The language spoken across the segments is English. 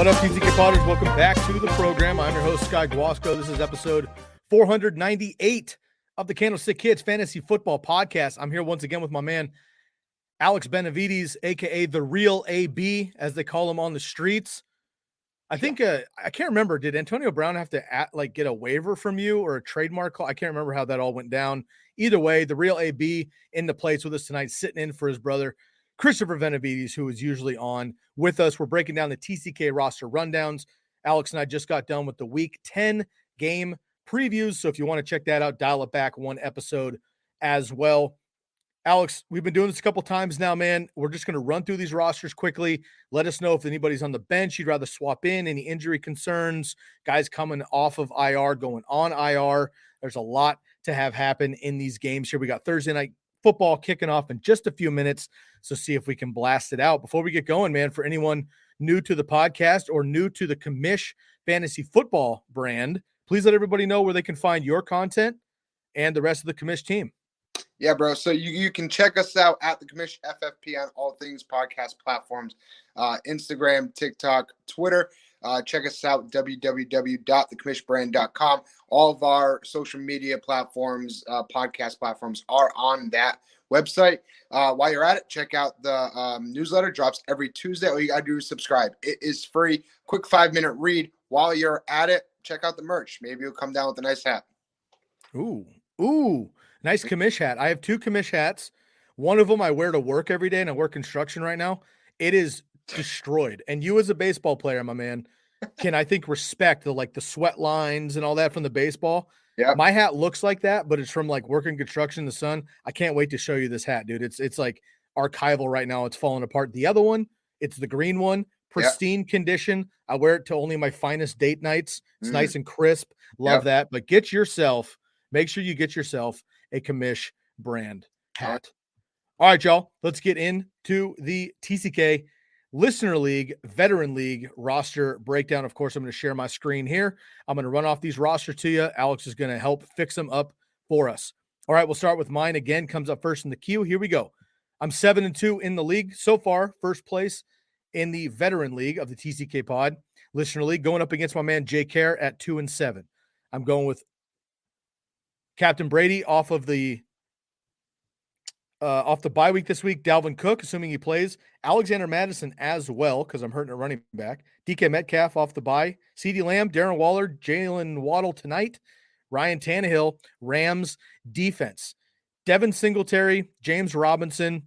What up, TCK Potters? Welcome back to the program. I'm your host, Sky Guasco. This is episode 498 of the Candlestick Kids Fantasy Football Podcast. I'm here once again with my man, Alex Benavides, a.k.a. the real AB, as they call him on the streets. I think, I can't remember, did Antonio Brown have to get a waiver from you or a trademark call? I can't remember how that all went down. Either way, the real AB in the place with us tonight, sitting in for his brother, Christopher Benavides, who is usually on with us. We're breaking down the TCK roster rundowns. Alex and I just got done with the Week 10 game previews, so if you want to check that out, dial it back one episode as well. Alex, we've been doing this a couple times now, man. We're just going to run through these rosters quickly. Let us know if anybody's on the bench you'd rather swap in, any injury concerns, guys coming off of IR, going on IR. There's a lot to have happen in these games here. We got Thursday night football kicking off in just a few minutes, so see if we can blast it out. Before we get going, man, for anyone new to the podcast or new to the Commish Fantasy Football brand, please let everybody know where they can find your content and the rest of the Commish team. Yeah, bro. So you can check us out at the Commish FFP on all things podcast platforms, Instagram, TikTok, Twitter. Check us out, www.thecommishbrand.com. All of our social media platforms, podcast platforms are on that website. While you're at it, check out the newsletter. Drops every Tuesday. All you got to do is subscribe. It is free. Quick 5-minute read. While you're at it, check out the merch. Maybe you'll come down with a nice hat. Ooh. Nice Commish hat. I have two Commish hats. One of them I wear to work every day, and I work construction right now. It is destroyed. And you as a baseball player, my man, can, I think, respect the sweat lines and all that from the baseball. Yeah. My hat looks like that, but it's from working construction in the sun. I can't wait to show you this hat, dude. It's like archival right now. It's falling apart. The other one, it's the green one, pristine condition. I wear it to only my finest date nights. It's nice and crisp. Love that. But make sure you get yourself a Commish brand hat. All right, y'all. Let's get into the TCK Listener League, Veteran League roster breakdown. Of course, I'm going to share my screen here. I'm going to run off these rosters to you. Alex is going to help fix them up for us. All right, we'll start with mine again. Comes up first in the queue. Here we go. I'm 7-2 in the league so far. First place in the Veteran League of the TCK Pod Listener League, going up against my man Jay Care at 2-7. I'm going with Captain Brady off the bye week this week. Dalvin Cook, assuming he plays. Alexander Madison as well, because I'm hurting a running back. DK Metcalf off the bye. CeeDee Lamb, Darren Waller, Jalen Waddle tonight. Ryan Tannehill, Rams defense. Devin Singletary, James Robinson,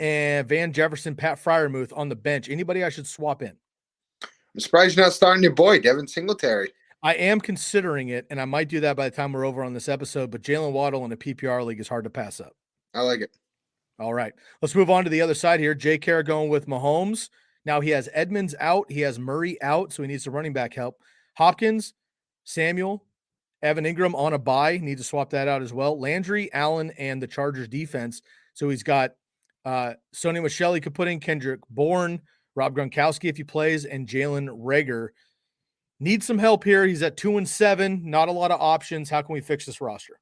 and Van Jefferson, Pat Freiermuth on the bench. Anybody I should swap in? I'm surprised you're not starting your boy, Devin Singletary. I am considering it, and I might do that by the time we're over on this episode, but Jalen Waddle in a PPR league is hard to pass up. I like it. All right. Let's move on to the other side here. Jay Care going with Mahomes. Now he has Edmonds out. He has Murray out, so he needs some running back help. Hopkins, Samuel, Evan Ingram on a bye. Need to swap that out as well. Landry, Allen, and the Chargers defense. So he's got Sony Michel he could put in, Kendrick Bourne, Rob Gronkowski if he plays, and Jalen Reagor. Needs some help here. He's at 2-7. Not a lot of options. How can we fix this roster?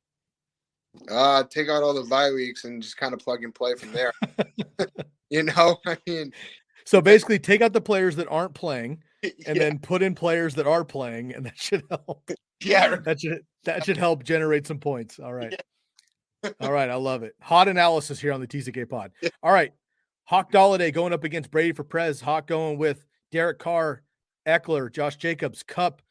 Take out all the bye weeks and just kind of plug and play from there. I mean, so basically take out the players that aren't playing and then put in players that are playing, and that should help. Yeah. That should help generate some points. All right. All right. I love it. Hot analysis here on the TCK Pod. All right. Hawk Dalladay going up against Brady for Prez. Hawk going with Derek Carr, Eckler, Josh Jacobs, Kupp,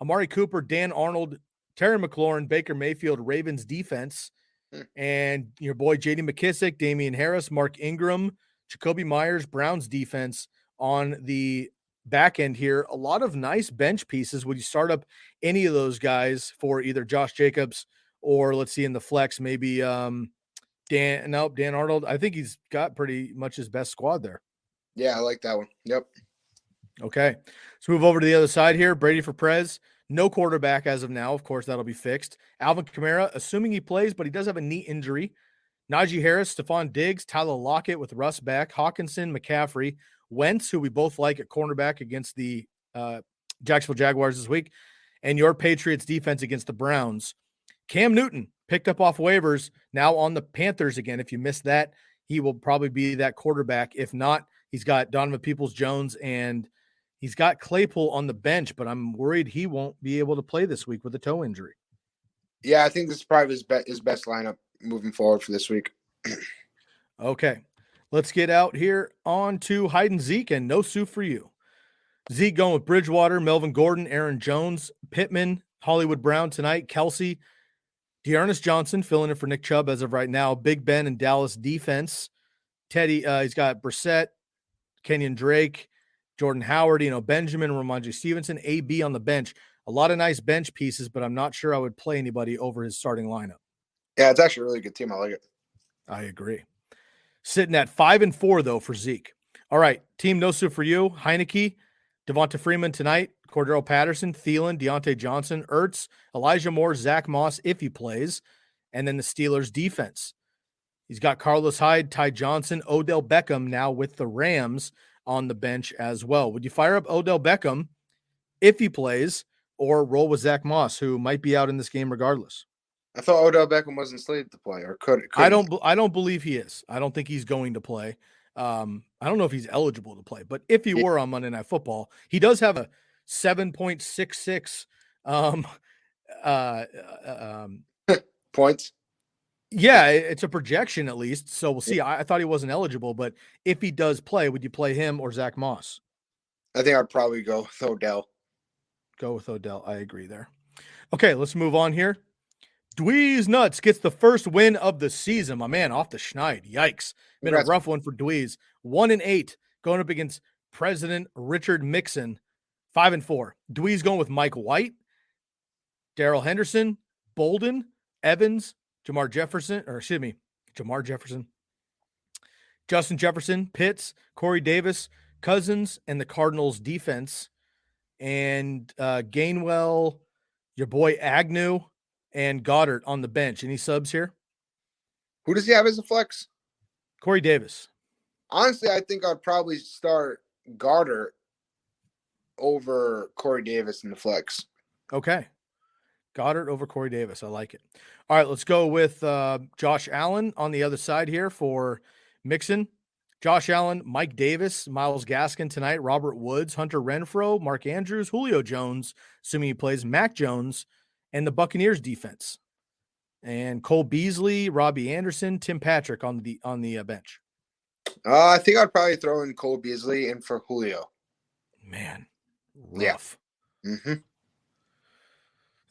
Amari Cooper, Dan Arnold, Terry McLaurin, Baker Mayfield, Ravens defense, and your boy J.D. McKissick, Damian Harris, Mark Ingram, Jacoby Myers, Browns defense on the back end here. A lot of nice bench pieces. Would you start up any of those guys for either Josh Jacobs or, let's see, in the flex, maybe Dan Arnold? I think he's got pretty much his best squad there. Yeah, I like that one. Yep. Okay. Let's move over to the other side here. Brady for Prez. No quarterback as of now. Of course, that'll be fixed. Alvin Kamara, assuming he plays, but he does have a knee injury. Najee Harris, Stephon Diggs, Tyler Lockett with Russ back, Hawkinson, McCaffrey, Wentz, who we both like at cornerback against the Jacksonville Jaguars this week, and your Patriots defense against the Browns. Cam Newton picked up off waivers, now on the Panthers again. If you missed that, he will probably be that quarterback. If not, he's got Donovan Peoples-Jones and He's got Claypool on the bench, but I'm worried he won't be able to play this week with a toe injury. Yeah, I think this is probably his best lineup moving forward for this week. Okay, let's get out here on to Hyde and Zeke, and no Sue for you. Zeke going with Bridgewater, Melvin Gordon, Aaron Jones, Pittman, Hollywood Brown tonight, Kelsey, Dearness Johnson filling in for Nick Chubb as of right now, Big Ben and Dallas defense, Teddy, he's got Brissett, Kenyon Drake, Jordan Howard, Benjamin, Ramondre Stevenson, AB on the bench. A lot of nice bench pieces, but I'm not sure I would play anybody over his starting lineup. Yeah, it's actually a really good team. I like it. I agree. Sitting at 5-4, though, for Zeke. All right, team no Sue for you. Heineke, Devonta Freeman tonight, Cordero Patterson, Thielen, Deontay Johnson, Ertz, Elijah Moore, Zach Moss, if he plays, and then the Steelers defense. He's got Carlos Hyde, Ty Johnson, Odell Beckham now with the Rams on the bench as well. Would you fire up Odell Beckham if he plays or roll with Zach Moss, who might be out in this game regardless? I thought Odell Beckham wasn't slated to play, or could. I don't believe he is. I don't think he's going to play. I don't know if he's eligible to play, but if he were on Monday Night Football, he does have a 7.66 points. Yeah, it's a projection at least. So we'll see. I thought he wasn't eligible, but if he does play, would you play him or Zach Moss? I think I'd probably go with Odell. Go with Odell. I agree there. Okay, let's move on here. Dweez Nuts gets the first win of the season. My man off the schneid. Yikes. Been a rough one for Dweez. 1-8 going up against President Richard Mixon. 5-4. Dweez going with Mike White, Darrell Henderson, Bolden, Evans, Jamar Jefferson, Justin Jefferson, Pitts, Corey Davis, Cousins, and the Cardinals defense. And Gainwell, your boy Agnew, and Goddard on the bench. Any subs here? Who does he have as a flex? Corey Davis. Honestly, I think I'd probably start Goddard over Corey Davis in the flex. Okay. Goddard over Corey Davis. I like it. All right, let's go with Josh Allen on the other side here for Mixon. Josh Allen, Mike Davis, Myles Gaskin tonight, Robert Woods, Hunter Renfrow, Mark Andrews, Julio Jones, assuming he plays, Mac Jones, and the Buccaneers defense. And Cole Beasley, Robbie Anderson, Tim Patrick on the bench. I think I'd probably throw in Cole Beasley in for Julio. Man, rough. Yeah.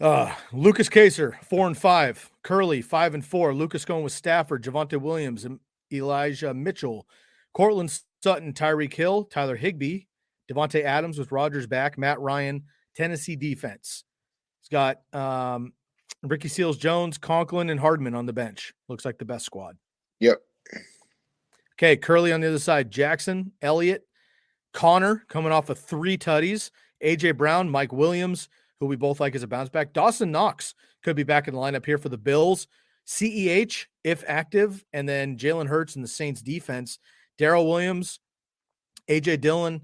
Mm-hmm. Lucas Kaser, 4-5. Curley, 5-4. Lucas going with Stafford, Javonte Williams, and Elijah Mitchell. Cortland Sutton, Tyreek Hill, Tyler Higbee, Devontae Adams with Rodgers back, Matt Ryan, Tennessee defense. He's got Ricky Seals-Jones, Conklin, and Hardman on the bench. Looks like the best squad. Yep. Okay, Curley on the other side. Jackson, Elliott, Connor coming off of 3 tutties, A.J. Brown, Mike Williams, who we both like as a bounce back. Dawson Knox could be back in the lineup here for the Bills. CEH, if active, and then Jalen Hurts in the Saints defense. Darrell Williams, A.J. Dillon,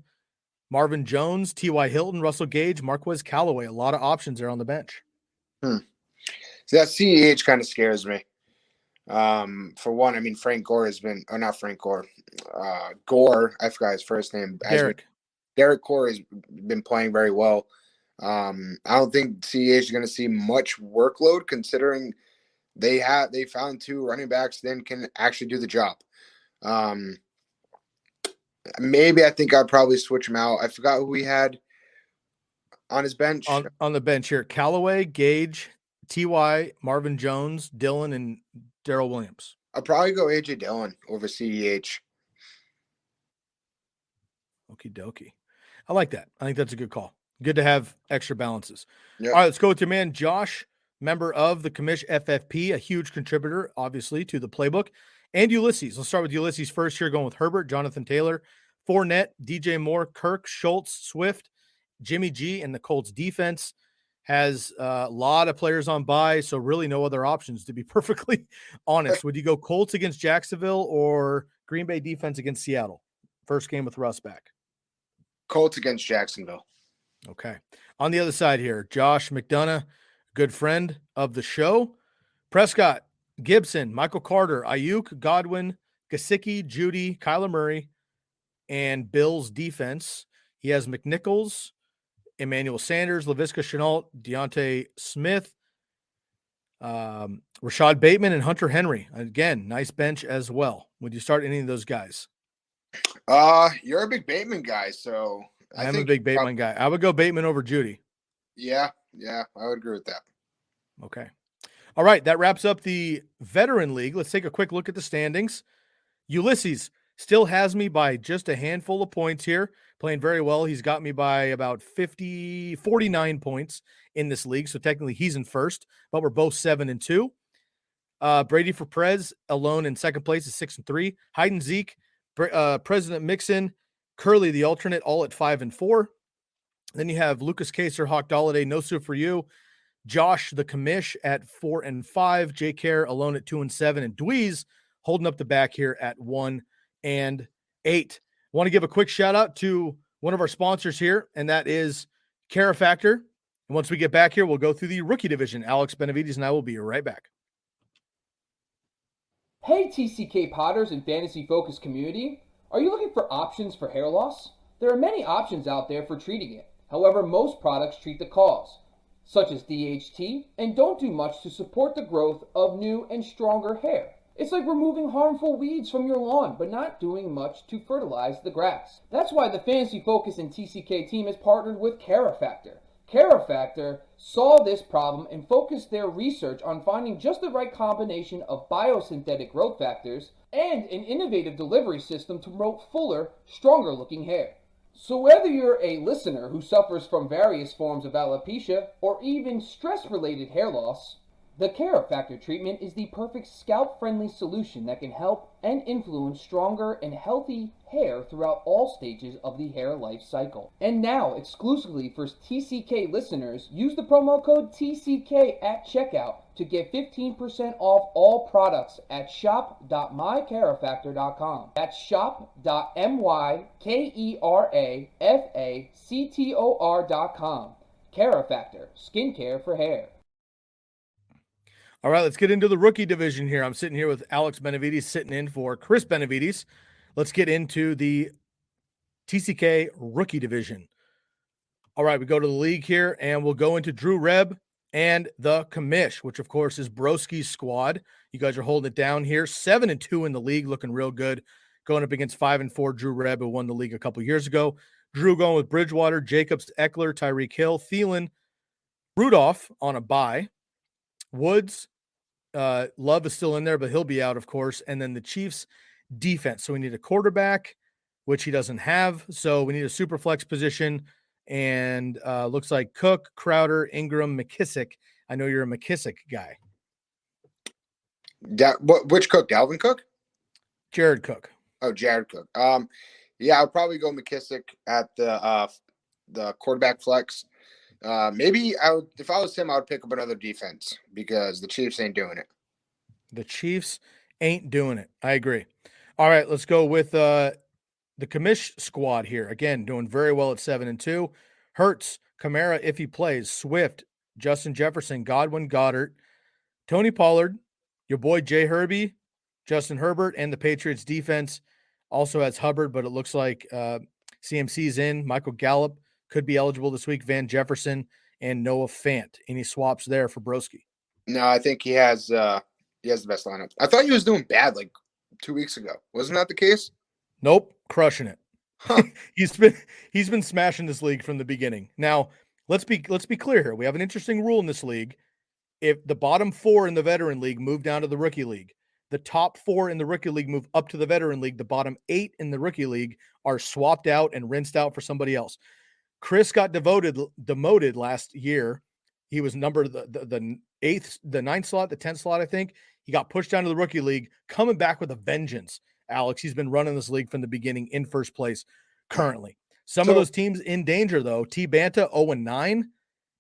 Marvin Jones, T.Y. Hilton, Russell Gage, Marquez Callaway. A lot of options there on the bench. So that CEH kind of scares me. For one, I mean, Frank Gore has been, or not Frank Gore, Gore, I forgot his first name. Derek Gore has been playing very well. I don't think CEH is going to see much workload considering they found 2 running backs then can actually do the job. Maybe I think I'd probably switch him out. I forgot who we had on his bench. On the bench here, Callaway, Gage, T.Y., Marvin Jones, Dillon, and Darrell Williams. I'll probably go A.J. Dillon over CEH. Okie dokie. I like that. I think that's a good call. Good to have extra balances. Yep. All right, let's go with your man, Josh, member of the Commish FFP, a huge contributor, obviously, to the playbook. And Ulysses. Let's start with Ulysses first here, going with Herbert, Jonathan Taylor, Fournette, DJ Moore, Kirk, Schultz, Swift, Jimmy G, and the Colts defense. Has a lot of players on bye, so really no other options, to be perfectly honest. Would you go Colts against Jacksonville or Green Bay defense against Seattle? First game with Russ back. Colts against Jacksonville. Okay. On the other side here, Josh McDonough, good friend of the show. Prescott, Gibson, Michael Carter, Ayuk, Godwin, Gesicki, Judy, Kyler Murray, and Bills defense. He has McNichols, Emmanuel Sanders, Laviska Shenault, Deontay Smith, Rashad Bateman, and Hunter Henry. Again, nice bench as well. Would you start any of those guys? You're a big Bateman guy, so I am a big Bateman guy. I would go Bateman over Judy. Yeah, I would agree with that. Okay. All right, that wraps up the Veteran League. Let's take a quick look at the standings. Ulysses still has me by just a handful of points here, playing very well. He's got me by about 49 points in this league, so technically he's in first, but we're both 7-2. Brady for Prez alone in second place is 6-3. Hyde and Zeke, President Mixon, Curly the alternate, all at 5-4. Then you have Lucas Kaser, Hawk Dalladay, no soup for you. Josh the Commish at 4-5. J Care alone at 2-7, and Dweez holding up the back here at 1-8. Want to give a quick shout out to one of our sponsors here, and that is Carifactor. And once we get back here, we'll go through the rookie division. Alex Benavides and I will be right back. Hey TCK Potters and Fantasy Focus community, are you looking for options for hair loss? There are many options out there for treating it. However, most products treat the cause, such as DHT, and don't do much to support the growth of new and stronger hair. It's like removing harmful weeds from your lawn, but not doing much to fertilize the grass. That's why the Fantasy Focus and TCK team has partnered with Carifactor. Carifactor saw this problem and focused their research on finding just the right combination of biosynthetic growth factors and an innovative delivery system to promote fuller, stronger looking hair. So whether you're a listener who suffers from various forms of alopecia or even stress-related hair loss, the Carifactor treatment is the perfect scalp-friendly solution that can help and influence stronger and healthy hair throughout all stages of the hair life cycle. And now, exclusively for TCK listeners, use the promo code TCK at checkout to get 15% off all products at shop.mycarifactor.com. That's shop.mykerafactor.com. Carifactor, skincare for hair. All right, let's get into the rookie division here. I'm sitting here with Alex Benavides sitting in for Chris Benavides. Let's get into the TCK rookie division. All right, we go to the league here, and we'll go into Drew Reb and the Commish, which, of course, is Broski's squad. You guys are holding it down here. 7-2 in the league, looking real good. Going up against 5-4 Drew Reb, who won the league a couple years ago. Drew going with Bridgewater, Jacobs, Eckler, Tyreek Hill, Thielen, Rudolph on a bye. Woods, Love is still in there, but he'll be out, of course. And then the Chiefs defense. So we need a quarterback, which he doesn't have. So we need a super flex position. And looks like Cook, Crowder, Ingram, McKissick. I know you're a McKissick guy. Which Cook? Dalvin Cook? Jared Cook. Oh, Jared Cook. Yeah, I'll probably go McKissick at the quarterback flex. Maybe if I was him, I would pick up another defense because the Chiefs ain't doing it. The Chiefs ain't doing it. I agree. All right, let's go with the Commish squad here. Again, doing very well at 7-2. Hurts, Kamara, if he plays, Swift, Justin Jefferson, Godwin, Goddard, Tony Pollard, your boy Jay Herbie, Justin Herbert, and the Patriots defense also has Hubbard, but it looks like CMC's in. Michael Gallup could be eligible this week. Van Jefferson and Noah Fant. Any swaps there for Broski? No, I think he has the best lineup. I thought he was doing bad like 2 weeks ago. Wasn't that the case? Nope, crushing it. Huh. He's been smashing this league from the beginning. Now, let's be clear here. We have an interesting rule in this league. If the bottom 4 in the veteran league move down to the rookie league, the top 4 in the rookie league move up to the veteran league. The bottom 8 in the rookie league are swapped out and rinsed out for somebody else. Chris got demoted last year. He was numbered the 8th, the 9th slot, the 10th slot, I think. He got pushed down to the rookie league, coming back with a vengeance. Alex, he's been running this league from the beginning in first place currently. Some of those teams in danger, though. T. Banta, 0-9. And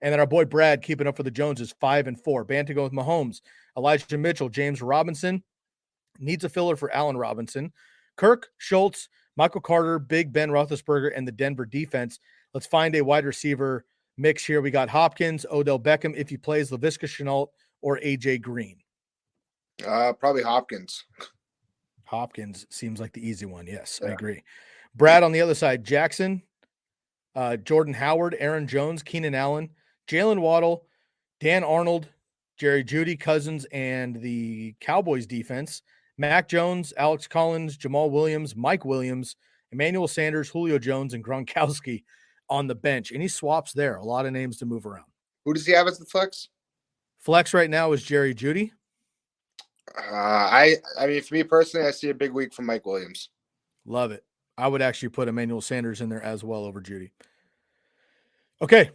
then our boy Brad keeping up for the Joneses, 5-4. Banta going with Mahomes. Elijah Mitchell, James Robinson. Needs a filler for Allen Robinson. Kirk, Schultz, Michael Carter, Big Ben Roethlisberger, and the Denver defense. Let's find a wide receiver mix here. We got Hopkins, Odell Beckham, if he plays, Laviska Shenault, or A.J. Green. Probably Hopkins. Hopkins seems like the easy one. Yes, yeah. I agree. Brad on the other side, Jackson, Jordan Howard, Aaron Jones, Keenan Allen, Jalen Waddle, Dan Arnold, Jerry Jeudy, Cousins, and the Cowboys defense. Mac Jones, Alex Collins, Jamal Williams, Mike Williams, Emmanuel Sanders, Julio Jones, and Gronkowski on the bench. Any swaps there? A lot of names to move around. Who does he have as the flex? Flex right now is Jerry Jeudy. I mean, for me personally, I see a big week from Mike Williams. Love it. I would actually put Emmanuel Sanders in there as well over Jeudy. Okay,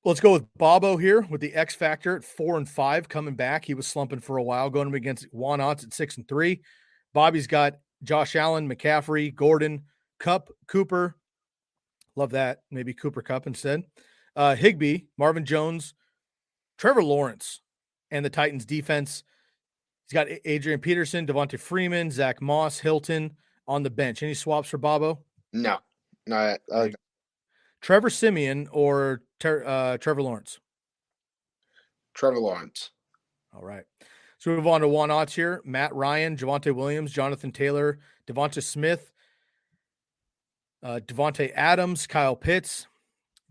let's go with Bobo here with the X Factor at 4-5 coming back. He was slumping for a while, going against Juan Otts at 6-3. Bobby's got Josh Allen, McCaffrey, Gordon, Cup, Cooper. Love that. Maybe Cooper Cup instead. Higbee, Marvin Jones, Trevor Lawrence, and the Titans defense. He's got Adrian Peterson, Devontae Freeman, Zach Moss, Hilton on the bench. Any swaps for Bobo? No. I like Trevor Siemian or Trevor Lawrence? Trevor Lawrence. All right. So we move on to Juan Otts here. Matt Ryan, Javonte Williams, Jonathan Taylor, Devonta Smith, Devontae Adams, Kyle Pitts,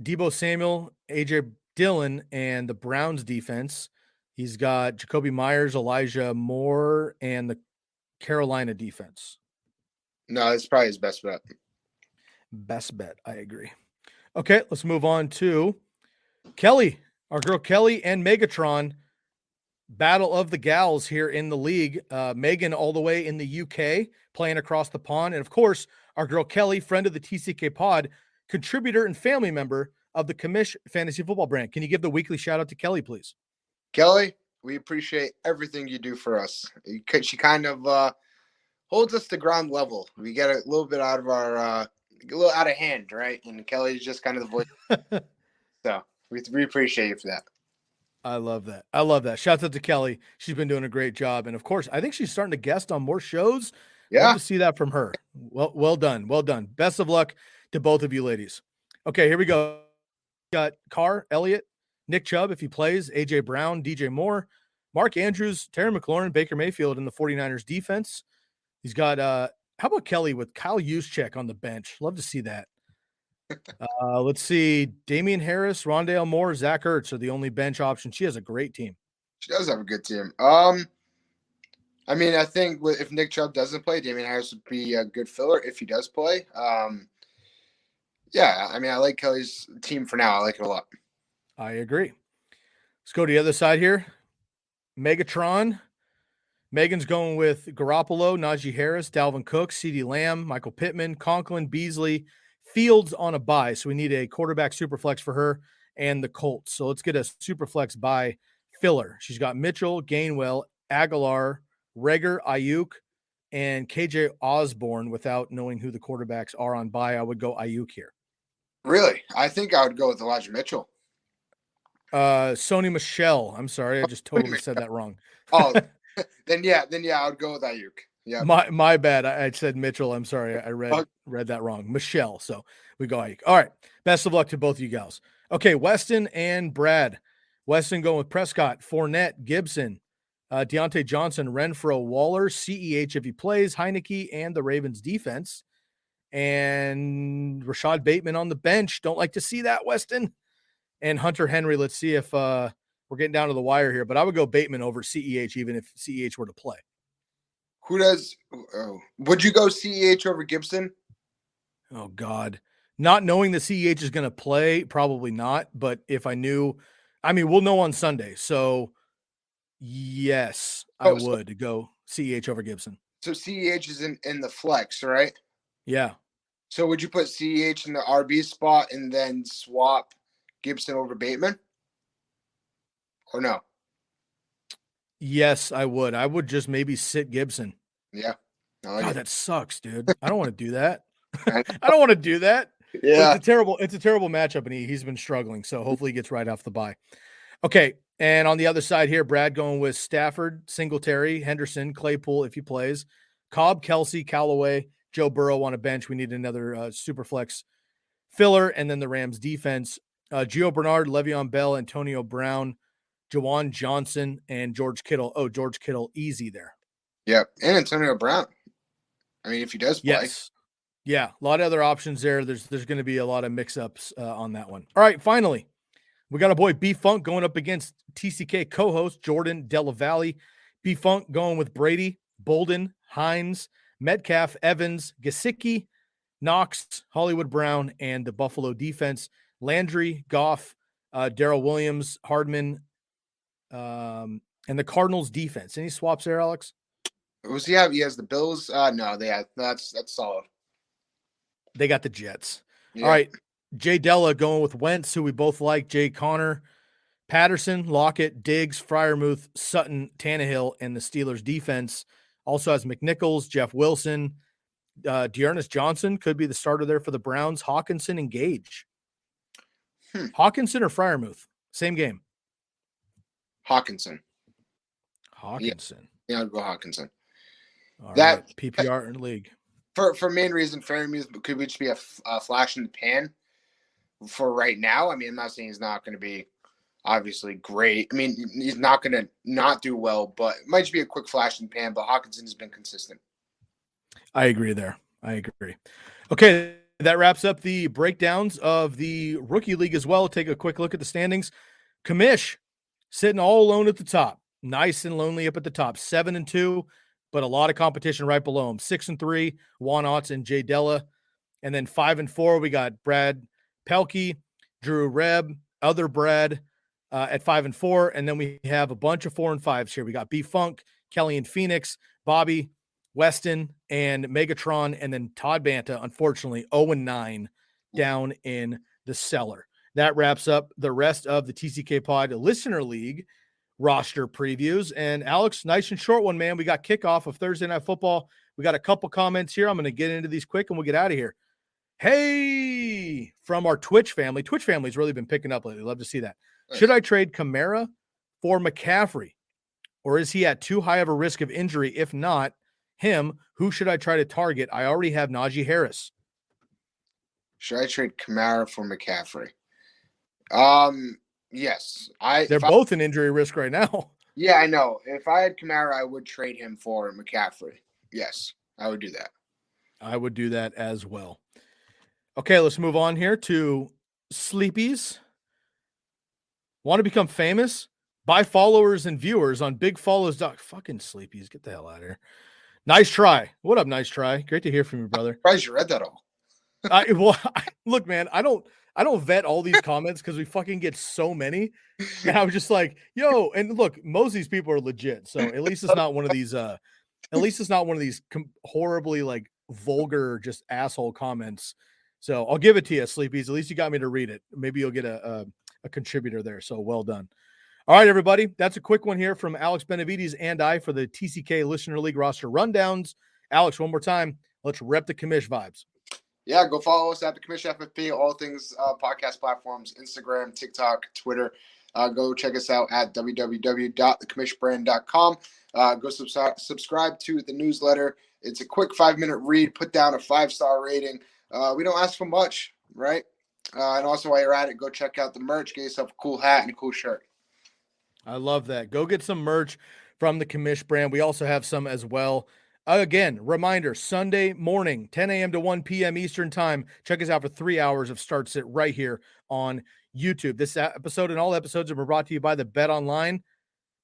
Deebo Samuel, AJ Dillon, and the Browns defense. He's got Jacoby Myers, Elijah Moore, and the Carolina defense. No, it's probably his best bet. Best bet. I agree. Okay, let's move on to Kelly, our girl Kelly and Megatron. Battle of the gals here in the league. Megan all the way in the UK playing across the pond. And of course, our girl Kelly, friend of the TCK pod, contributor and family member of the Commish Fantasy Football brand. Can you give the weekly shout out to Kelly, please? Kelly, we appreciate everything you do for us. She kind of holds us to ground level. We get a little bit out of our, a little out of hand, right? And Kelly's just kind of the voice. So we appreciate you for that. I love that. I love that. Shouts out to Kelly. She's been doing a great job. And of course, I think she's starting to guest on more shows. Yeah. Love to see that from her. Well done. Well done. Best of luck to both of you ladies. Okay, here we go. Got Carr, Elliott, Nick Chubb, if he plays, AJ Brown, DJ Moore, Mark Andrews, Terry McLaurin, Baker Mayfield in the 49ers defense. He's got, how about Kelly with Kyle Juszczyk on the bench? Love to see that. Let's see. Damian Harris, Rondale Moore, Zach Ertz are the only bench options. She has a great team. She does have a good team. I mean, I think if Nick Chubb doesn't play, Damian Harris would be a good filler if he does play. Yeah, I mean, I like Kelly's team for now. I like it a lot. I agree. Let's go to the other side here. Megatron. Megan's going with Garoppolo, Najee Harris, Dalvin Cook, CeeDee Lamb, Michael Pittman, Conklin, Beasley, Fields on a bye. So we need a quarterback super flex for her and the Colts. So let's get a super flex bye filler. She's got Mitchell, Gainwell, Aguilar, Reagor, Ayuk, and KJ Osborne. Without knowing who the quarterbacks are on bye, I would go Ayuk here. Really? I think I would go with Elijah Mitchell. Sony Michel. I'm sorry. I just totally said that wrong. Oh, then yeah, I would go with Ayuk. Yeah. My bad. I said Mitchell. I'm sorry. I read that wrong. Michelle. So we go Ayuk. All right. Best of luck to both of you gals. Okay. Weston and Brad. Weston going with Prescott, Fournette, Gibson, Deontay Johnson, Renfro, Waller, CEH if he plays, Heineke, and the Ravens defense. And Rashad Bateman on the bench. Don't like to see that, Weston. And Hunter Henry. Let's see if we're getting down to the wire here. But I would go Bateman over CEH even if CEH were to play. Who does? Oh, would you go CEH over Gibson? Oh, God. Not knowing that CEH is going to play, probably not. But if I knew, I mean, we'll know on Sunday. So, yes, I would go CEH over Gibson. So CEH is in the flex, right? Yeah. So would you put CEH in the RB spot and then swap Gibson over Bateman? Or no? Yes, I would. I would just maybe sit Gibson. Yeah. God, that sucks, dude. I don't want to do that. I don't want to do that. Yeah. It's a terrible matchup, and he's been struggling. So hopefully he gets right off the bye. Okay. And on the other side here, Brad going with Stafford, Singletary, Henderson, Claypool if he plays, Cobb, Kelsey, Callaway, Joe Burrow on a bench. We need another super flex filler. And then the Rams defense, Gio Bernard, Le'Veon Bell, Antonio Brown, Jawan Johnson, and George Kittle. Oh, George Kittle, easy there. Yeah. And Antonio Brown. I mean, if he does play. Yeah, a lot of other options there. There's going to be a lot of mix-ups on that one. All right, finally, we got a boy B-Funk going up against TCK co-host Jordan Della Valle. B-Funk going with Brady, Bolden, Hines, Metcalf, Evans, Gesicki, Knox, Hollywood Brown, and the Buffalo defense. Landry, Goff, Darrell Williams, Hardman, and the Cardinals defense. Any swaps there, Alex? Who's he have? He has the Bills. No, that's solid. They got the Jets. Yeah. All right. Jay Della going with Wentz, who we both like. Jay Connor, Patterson, Lockett, Diggs, Freiermuth, Sutton, Tannehill, and the Steelers defense. Also has McNichols, Jeff Wilson, Dearness Johnson could be the starter there for the Browns. Hawkinson and Gage. Hawkinson or Freiermuth? Same game. Hawkinson. Yeah, I'd go Hawkinson. All right. PPR in league. For main reason, Freiermuth could just be a flash in the pan for right now. I mean, I'm not saying he's not going to be obviously great. I mean, he's not going to not do well, but it might just be a quick flash in the pan. But Hawkinson has been consistent. I agree there. I agree. Okay, that wraps up the breakdowns of the rookie league as well. Take a quick look at the standings. Commish sitting all alone at the top. Nice and lonely up at the top. 7-2, but a lot of competition right below him. 6-3, Juan Otts and Jay Della. And then 5-4, we got Brad Pelkey, Drew Reb, other Brad at 5-4. And then we have a bunch of 4 and 5s here. We got B-Funk, Kelly and Phoenix, Bobby, Weston, and Megatron, and then Todd Banta, unfortunately, 0-9 down in the cellar. That wraps up the rest of the TCK Pod Listener League roster previews. And Alex, nice and short one, man. We got kickoff of Thursday Night Football. We got a couple comments here. I'm going to get into these quick and we'll get out of here. Hey, from our Twitch family. Twitch family's really been picking up lately. Love to see that. Nice. Should I trade Kamara for McCaffrey? Or is he at too high of a risk of injury? If not him, who should I try to target? I already have Najee Harris. Should I trade Kamara for McCaffrey? Yes. They're both an injury risk right now. Yeah, I know. If I had Kamara, I would trade him for McCaffrey. Yes, I would do that. I would do that as well. Okay, let's move on here to Sleepies. Want to become famous? Buy followers and viewers on Big Follows. Fucking Sleepies, get the hell out of here. Nice try. What up, nice try? Great to hear from you, brother. I'm surprised you read that all. Look, man, I don't vet all these comments because we fucking get so many. And I was just like, yo, and look, most of these people are legit. So at least it's not one of these, horribly like vulgar, just asshole comments. So I'll give it to you, Sleepies. At least you got me to read it. Maybe you'll get a contributor there. So well done. All right, everybody. That's a quick one here from Alex Benavides and I for the TCK Listener League roster rundowns. Alex, one more time. Let's rep the commish vibes. Yeah, go follow us at the Commish FFP, all things podcast platforms, Instagram, TikTok, Twitter. Go check us out at www.thecomishbrand.com. Go subscribe to the newsletter. It's a quick 5-minute read. Put down a 5-star rating. We don't ask for much, right? And also, while you're at it, go check out the merch. Get yourself a cool hat and a cool shirt. I love that. Go get some merch from the Commish brand. We also have some as well. Again, reminder, Sunday morning, 10 a.m. to 1 p.m. Eastern time. Check us out for 3 hours of Start Sit right here on YouTube. This episode and all episodes are brought to you by the Bet Online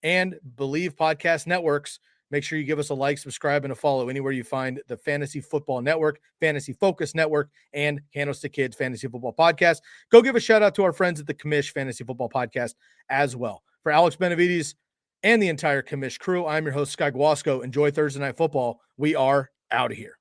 and Believe Podcast Networks. Make sure you give us a like, subscribe, and a follow anywhere you find the Fantasy Football Network, Fantasy Focus Network, and Candlestick Kids Fantasy Football Podcast. Go give a shout out to our friends at the Commish Fantasy Football Podcast as well. For Alex Benavides and the entire Commish crew, I'm your host, Sky Guasco. Enjoy Thursday Night Football. We are out of here.